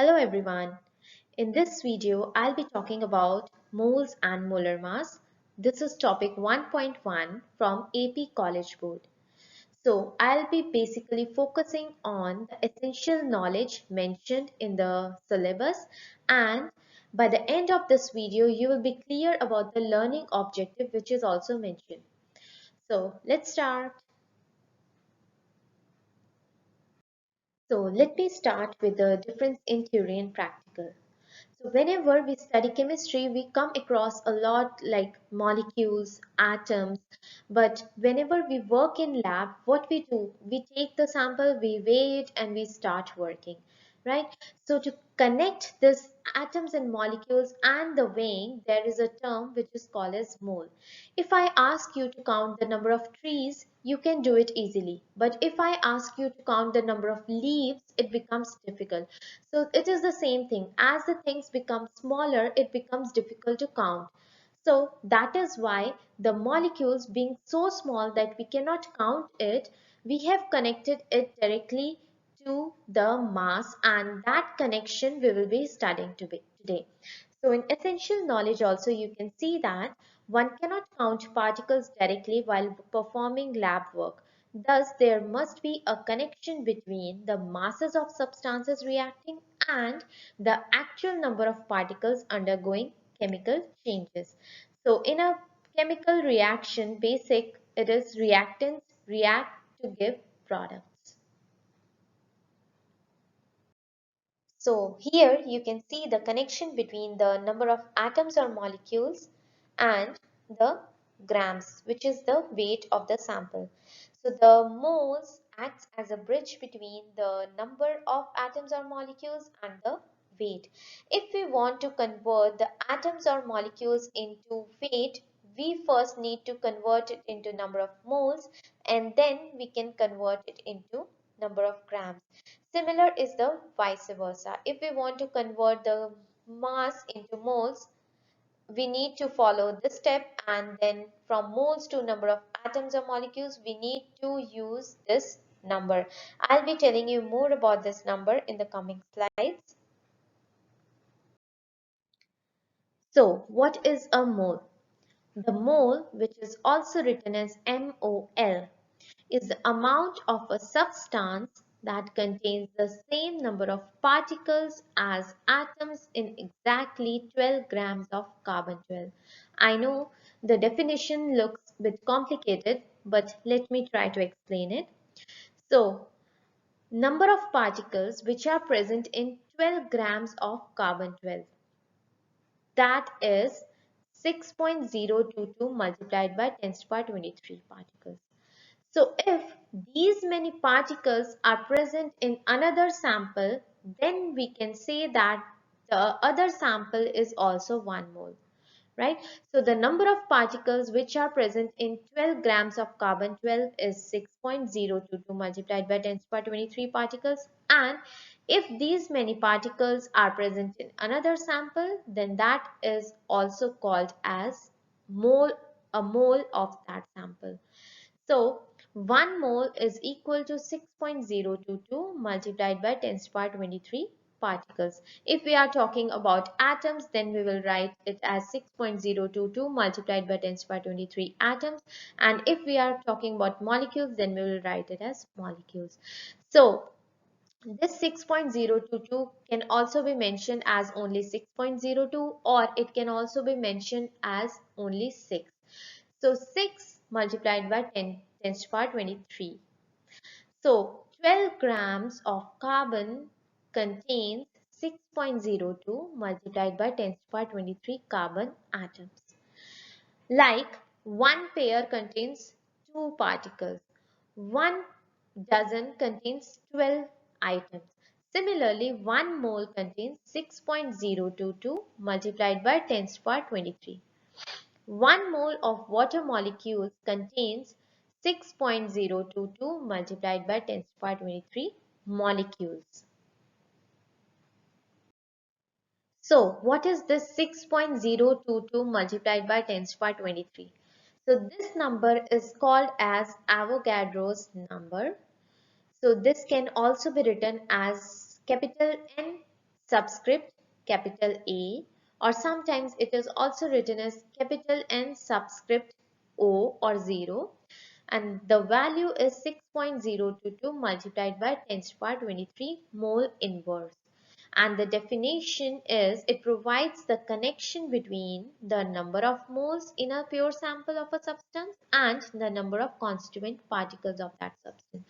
Hello everyone. In this video, I'll be talking about moles and molar mass. This is topic 1.1 from AP College Board. So I'll be basically focusing on the essential knowledge mentioned in the syllabus, and by the end of this video, you will be clear about the learning objective which is also mentioned. So let's start. So let me start with the difference in theory and practical. So whenever we study chemistry, we come across a lot like molecules, atoms, but whenever we work in lab, what we do, we take the sample, we weigh it, and we start working, right? So to connect this atoms and molecules and the weighing, there is a term which is called as mole. If I ask you to count the number of trees, you can do it easily. But if I ask you to count the number of leaves, it becomes difficult. So it is the same thing. As the things become smaller, it becomes difficult to count. So that is why the molecules being so small that we cannot count it, we have connected it directly to the mass, and that connection we will be studying today. So in essential knowledge also you can see that one cannot count particles directly while performing lab work. Thus, there must be a connection between the masses of substances reacting and the actual number of particles undergoing chemical changes. So, in a chemical reaction, it is reactants react to give products. So here you can see the connection between the number of atoms or molecules and the grams, which is the weight of the sample. So the moles acts as a bridge between the number of atoms or molecules and the weight. If we want to convert the atoms or molecules into weight, we first need to convert it into number of moles, and then we can convert it into number of grams. Similar is the vice versa. If we want to convert the mass into moles, we need to follow this step, and then from moles to number of atoms or molecules, we need to use this number. I'll be telling you more about this number in the coming slides. So, what is a mole? The mole, which is also written as MOL, is the amount of a substance that contains the same number of particles as atoms in exactly 12 grams of carbon-12. I know the definition looks a bit complicated, but let me try to explain it. So, number of particles which are present in 12 grams of carbon-12. That is 6.022 multiplied by 10 to the power 23 particles. So if these many particles are present in another sample, then we can say that the other sample is also 1 mole, right? So the number of particles which are present in 12 grams of carbon-12 is 6.022 multiplied by 10 to the power 23 particles, and if these many particles are present in another sample, then that is also called as a mole of that sample. So 1 mole is equal to 6.022 multiplied by 10 to the power 23 particles. If we are talking about atoms, then we will write it as 6.022 multiplied by 10 to the power 23 atoms. And if we are talking about molecules, then we will write it as molecules. So this 6.022 can also be mentioned as only 6.02, or it can also be mentioned as only 6. So 6 multiplied by 10 to the power 23. So 12 grams of carbon contains 6.02 multiplied by 10 to the power 23 carbon atoms. Like one pair contains 2 particles, one dozen contains 12 items. Similarly, 1 mole contains 6.022 multiplied by 10 to the power 23. 1 mole of water molecules contains 6.022 multiplied by 10 to the power 23 molecules. So, what is this 6.022 multiplied by 10 to the power 23? So, this number is called as Avogadro's number. So, this can also be written as capital N subscript capital A, or sometimes it is also written as capital N subscript O or 0, and the value is 6.022 multiplied by 10 to the power 23 mole inverse. And the definition is it provides the connection between the number of moles in a pure sample of a substance and the number of constituent particles of that substance.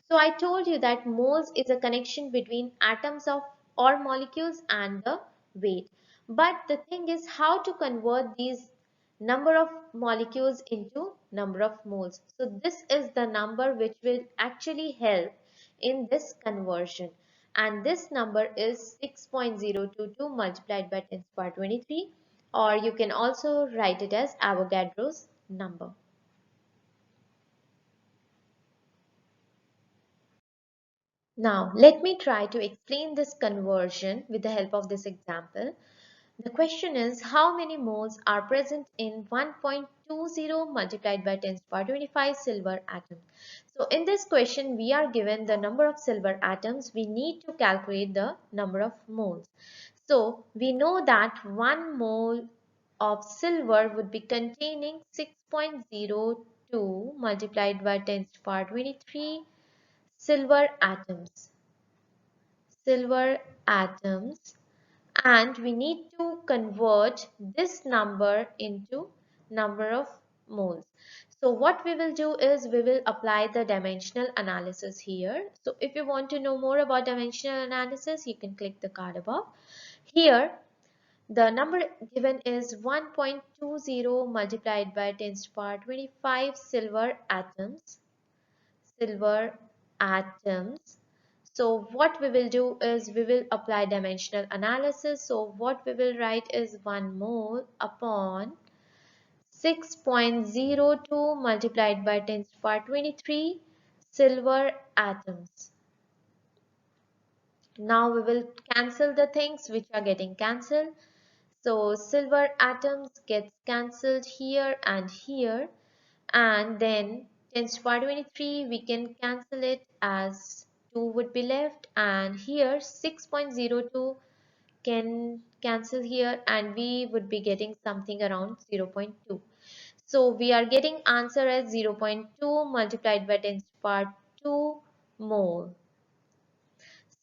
So I told you that moles is a connection between atoms of or molecules and the weight. But the thing is how to convert these number of molecules into number of moles. So this is the number which will actually help in this conversion. And this number is 6.022 multiplied by 10 to the power 23, or you can also write it as Avogadro's number. Now, let me try to explain this conversion with the help of this example. The question is how many moles are present in 1.20 multiplied by 10 to the power 25 silver atoms. So in this question we are given the number of silver atoms. We need to calculate the number of moles. So we know that 1 mole of silver would be containing 6.02 multiplied by 10 to the power 23 silver atoms. Silver atoms, and we need to convert this number into number of moles. So what we will do is we will apply the dimensional analysis here. So if you want to know more about dimensional analysis, you can click the card above. Here the number given is 1.20 multiplied by 10 to the power 25 silver atoms. Silver atoms. So what we will do is we will apply dimensional analysis. So what we will write is 1 mole upon 6.02 multiplied by 10 to the power 23 silver atoms. Now we will cancel the things which are getting cancelled. So silver atoms gets cancelled here and here, and then 10 to the power 23 we can cancel it as 2 would be left, and here 6.02 can cancel here and we would be getting something around 0.2. So we are getting answer as 0.2 multiplied by 10 to the power 2 mole.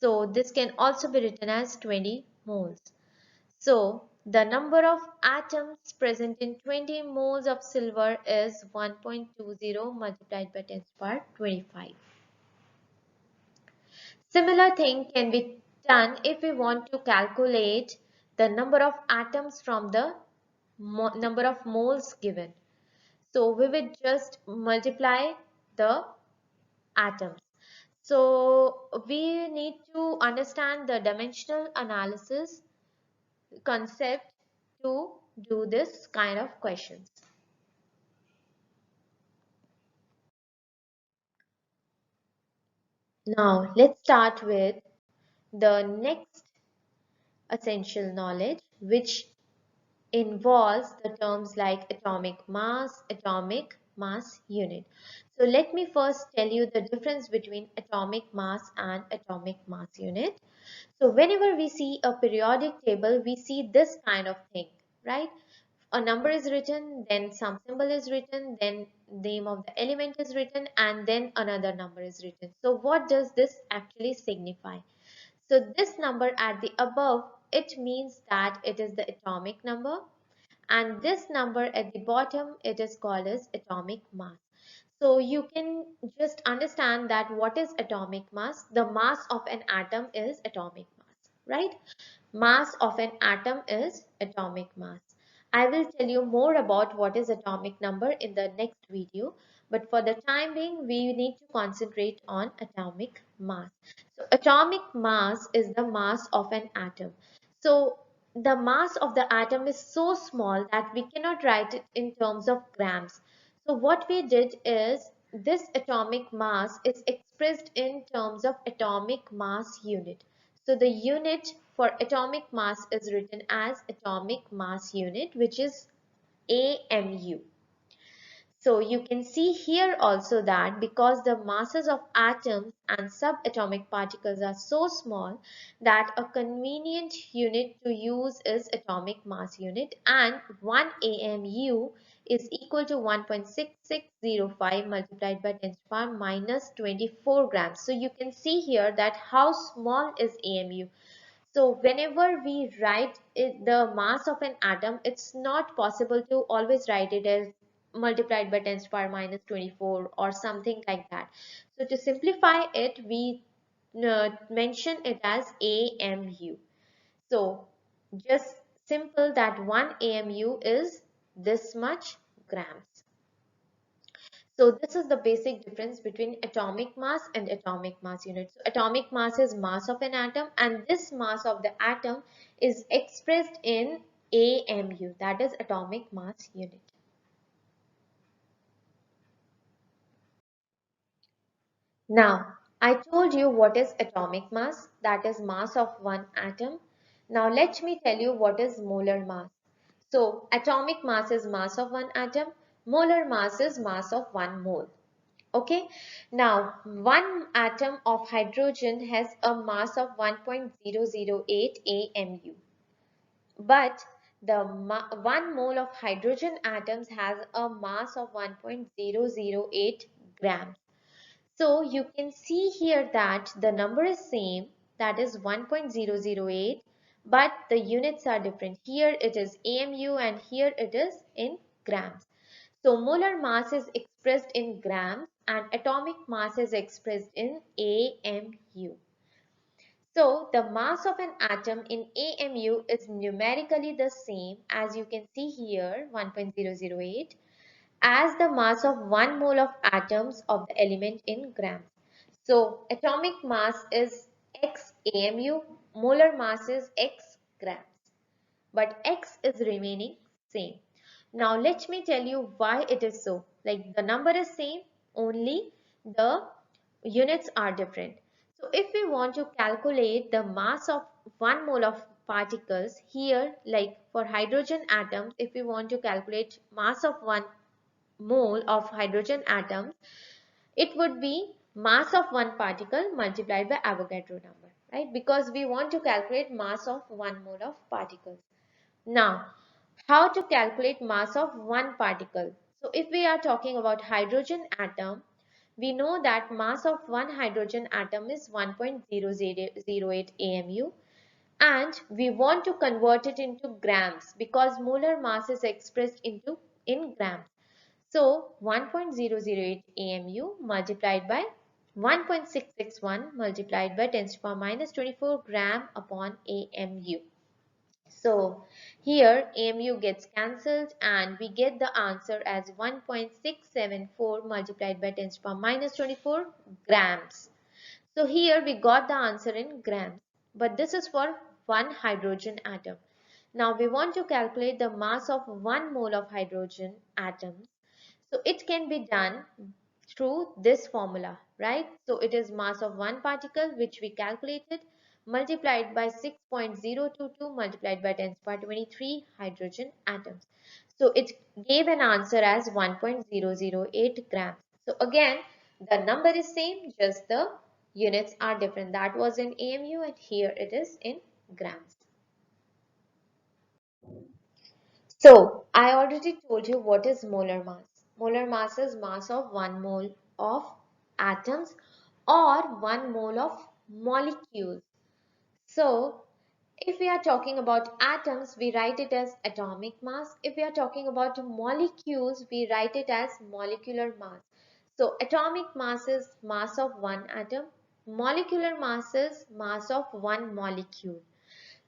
So this can also be written as 20 moles. So the number of atoms present in 20 moles of silver is 1.20 multiplied by 10 to the power 25. Similar thing can be done if we want to calculate the number of atoms from the number of moles given. So we will just multiply the atoms. So we need to understand the dimensional analysis concept to do this kind of questions. Now let's start with the next essential knowledge, which involves the terms like atomic mass unit. So let me first tell you the difference between atomic mass and atomic mass unit. So whenever we see a periodic table, we see this kind of thing, right? A number is written, then some symbol is written, then name of the element is written, and then another number is written. So what does this actually signify? So this number at the above, it means that it is the atomic number, and this number at the bottom, it is called as atomic mass. So you can just understand that what is atomic mass. The mass of an atom is atomic mass, right? Mass of an atom is atomic mass. I will tell you more about what is atomic number in the next video, but for the time being we need to concentrate on atomic mass. So atomic mass is the mass of an atom. So the mass of the atom is so small that we cannot write it in terms of grams. So what we did is this atomic mass is expressed in terms of atomic mass unit. So the unit for atomic mass is written as atomic mass unit, which is AMU. So you can see here also that because the masses of atoms and subatomic particles are so small that a convenient unit to use is atomic mass unit, and 1 AMU is equal to 1.6605 multiplied by 10 to the power minus 24 grams. So you can see here that how small is AMU. So whenever we write the mass of an atom, it's not possible to always write it as multiplied by 10 to the power minus 24 or something like that. So to simplify it, we mention it as AMU. So just simple that 1 AMU is this much grams. So this is the basic difference between atomic mass and atomic mass unit. So atomic mass is mass of an atom, and this mass of the atom is expressed in AMU, that is atomic mass unit. Now, I told you what is atomic mass, that is mass of one atom. Now let me tell you what is molar mass. So atomic mass is mass of one atom, molar mass is mass of one mole. Okay, now one atom of hydrogen has a mass of 1.008 AMU, but the 1 mole of hydrogen atoms has a mass of 1.008 grams. So you can see here that the number is same, that is 1.008, but the units are different. Here it is AMU and here it is in grams. So molar mass is expressed in grams and atomic mass is expressed in AMU. So the mass of an atom in AMU is numerically the same, as you can see here, 1.008, as the mass of 1 mole of atoms of the element in grams. So atomic mass is X AMU, molar mass is X grams, but X is remaining same. Now let me tell you why it is so. Like the number is same, only the units are different. So if we want to calculate the mass of 1 mole of particles here, like for hydrogen atoms, if we want to calculate mass of 1 mole of hydrogen atoms, it would be mass of one particle multiplied by Avogadro number, right? Because we want to calculate mass of 1 mole of particles. Now, how to calculate mass of one particle? So if we are talking about hydrogen atom, we know that mass of one hydrogen atom is 1.008 AMU, and we want to convert it into grams because molar mass is expressed in grams. So 1.008 AMU multiplied by 1.661 multiplied by 10 to the power minus 24 gram upon AMU. So here AMU gets cancelled and we get the answer as 1.674 multiplied by 10 to the power minus 24 grams. So here we got the answer in grams, but this is for one hydrogen atom. Now we want to calculate the mass of 1 mole of hydrogen atoms. So it can be done through this formula, right? So it is mass of one particle which we calculated multiplied by 6.022 multiplied by 10 to the power 23 hydrogen atoms. So it gave an answer as 1.008 grams. So again, the number is same, just the units are different. That was in AMU and here it is in grams. So I already told you what is molar mass. Molar mass is mass of 1 mole of atoms or 1 mole of molecules. So if we are talking about atoms, we write it as atomic mass. If we are talking about molecules, we write it as molecular mass. So atomic mass is mass of one atom. Molecular mass is mass of one molecule.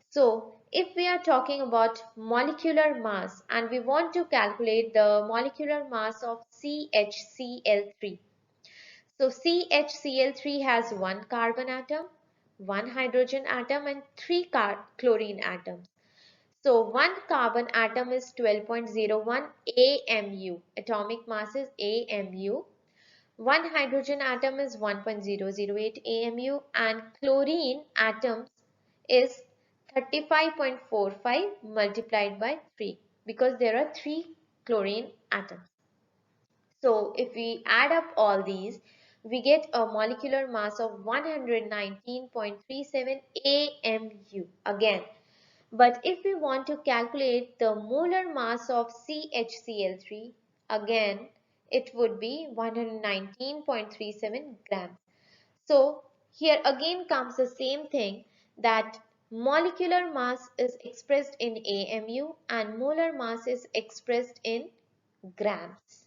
So if we are talking about molecular mass and we want to calculate the molecular mass of CHCl3. So CHCl3 has one carbon atom, one hydrogen atom and three chlorine atoms. So one carbon atom is 12.01 AMU. Atomic mass is AMU. One hydrogen atom is 1.008 AMU and chlorine atoms is 35.45 multiplied by 3 because there are 3 chlorine atoms. So if we add up all these, we get a molecular mass of 119.37 AMU again. But if we want to calculate the molar mass of CHCl3, again it would be 119.37 grams. So here again comes the same thing, that molecular mass is expressed in AMU and molar mass is expressed in grams.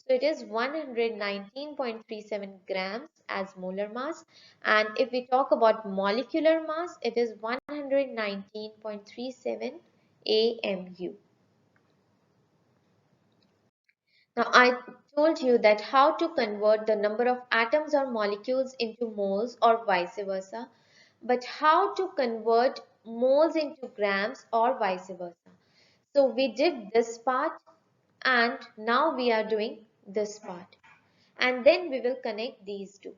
So it is 119.37 grams as molar mass, and if we talk about molecular mass, it is 119.37 AMU. Now I told you that how to convert the number of atoms or molecules into moles or vice versa, but how to convert moles into grams or vice versa. So we did this part and now we are doing this part, and then we will connect these two.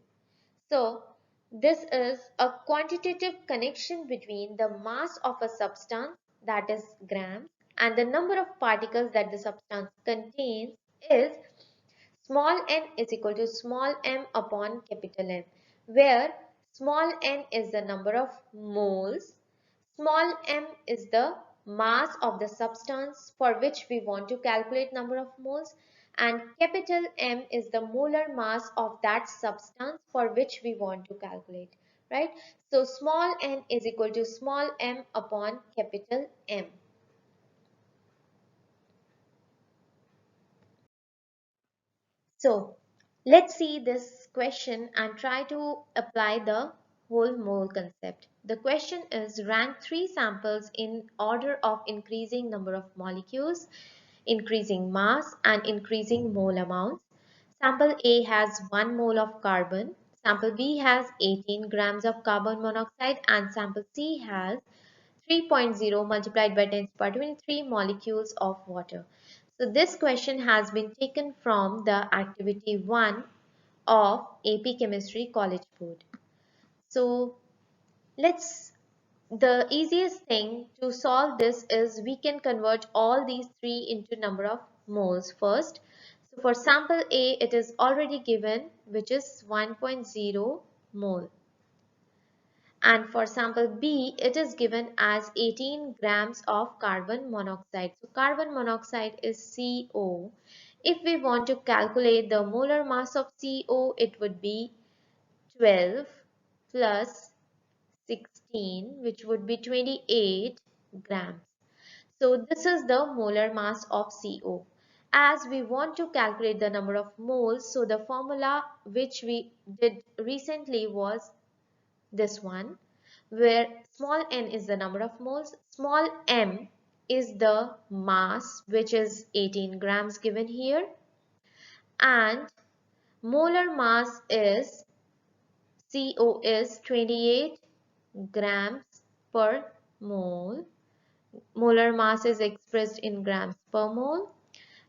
So this is a quantitative connection between the mass of a substance, that is grams, and the number of particles that the substance contains is small n is equal to small m upon capital M, where small n is the number of moles, small m is the mass of the substance for which we want to calculate number of moles, and capital M is the molar mass of that substance for which we want to calculate, right? So small n is equal to small m upon capital M. So let's see this question and try to apply the whole mole concept. The question is, rank 3 samples in order of increasing number of molecules, increasing mass and increasing mole amounts. Sample A has 1 mole of carbon, sample B has 18 grams of carbon monoxide, and sample C has 3.0 multiplied by 10 to the power 23 molecules of water. So this question has been taken from the activity 1 of AP Chemistry College Board. So the easiest thing to solve this is we can convert all these three into number of moles first. So for sample A, it is already given, which is 1.0 mole. And for sample B, it is given as 18 grams of carbon monoxide. So carbon monoxide is CO. If we want to calculate the molar mass of CO, it would be 12 plus 16, which would be 28 grams. So this is the molar mass of CO. As we want to calculate the number of moles, so the formula which we did recently was this one, where small n is the number of moles, small m is the mass, which is 18 grams given here, and molar mass is CO is 28 grams per mole. Molar mass is expressed in grams per mole,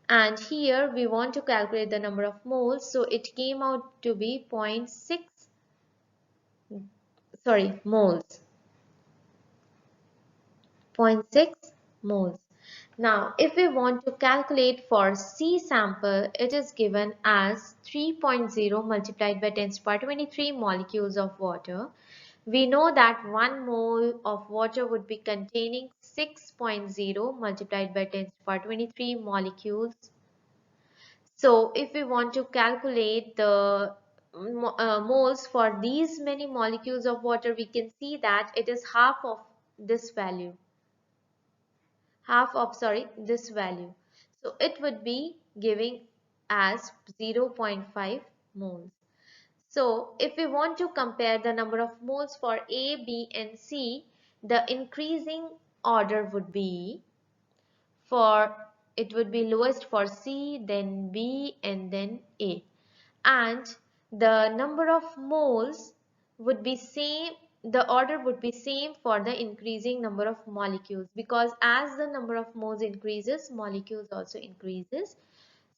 and here we want to calculate the number of moles, so it came out to be 0.6 moles. 0.6 moles. Now, if we want to calculate for C sample, it is given as 3.0 multiplied by 10 to the power 23 molecules of water. We know that 1 mole of water would be containing 6.0 multiplied by 10 to the power 23 molecules. So, if we want to calculate the moles for these many molecules of water, we can see that it is half of this value. This value. So it would be giving as 0.5 moles. So if we want to compare the number of moles for A, B and C, the increasing order would be, for it would be lowest for C, then B and then A. And the number of moles would be same, the order would be same for the increasing number of molecules, because as the number of moles increases, molecules also increases.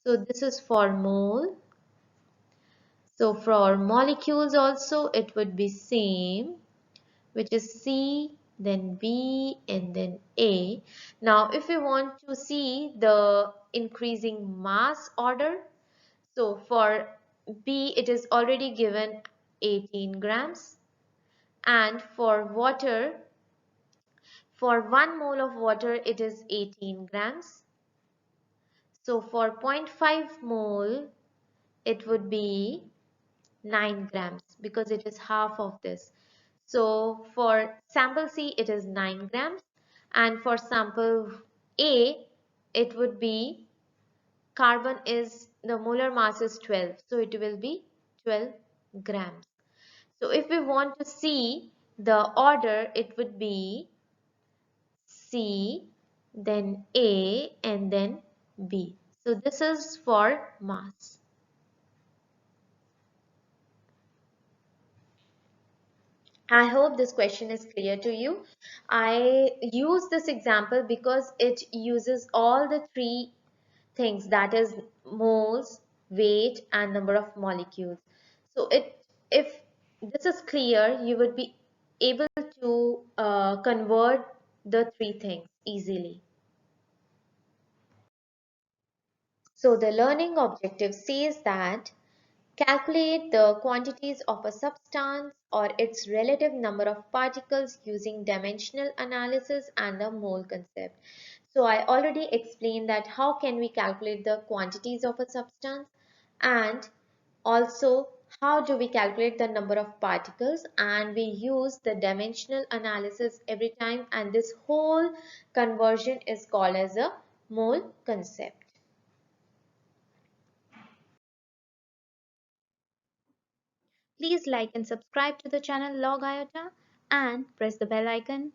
So this is for mole. So for molecules also it would be same, which is C, then B and then A. Now if we want to see the increasing mass order, So for B, it is already given 18 grams. And for water, for 1 mole of water, it is 18 grams. So for zero point 0.5 mole, it would be 9 grams because it is half of this. So for sample C, it is 9 grams. And for sample A, it would be carbon is the molar mass is 12. So it will be 12 grams. So if we want to see the order, it would be C, then A, and then B. So this is for mass. I hope this question is clear to you. I use this example because it uses all the three things, that is moles, weight, and number of molecules. So if this is clear, you would be able to convert the three things easily. So the learning objective says that calculate the quantities of a substance or its relative number of particles using dimensional analysis and the mole concept. So I already explained that how can we calculate the quantities of a substance, and also how do we calculate the number of particles, and we use the dimensional analysis every time, and this whole conversion is called as a mole concept. Please like and subscribe to the channel Log IOTA and press the bell icon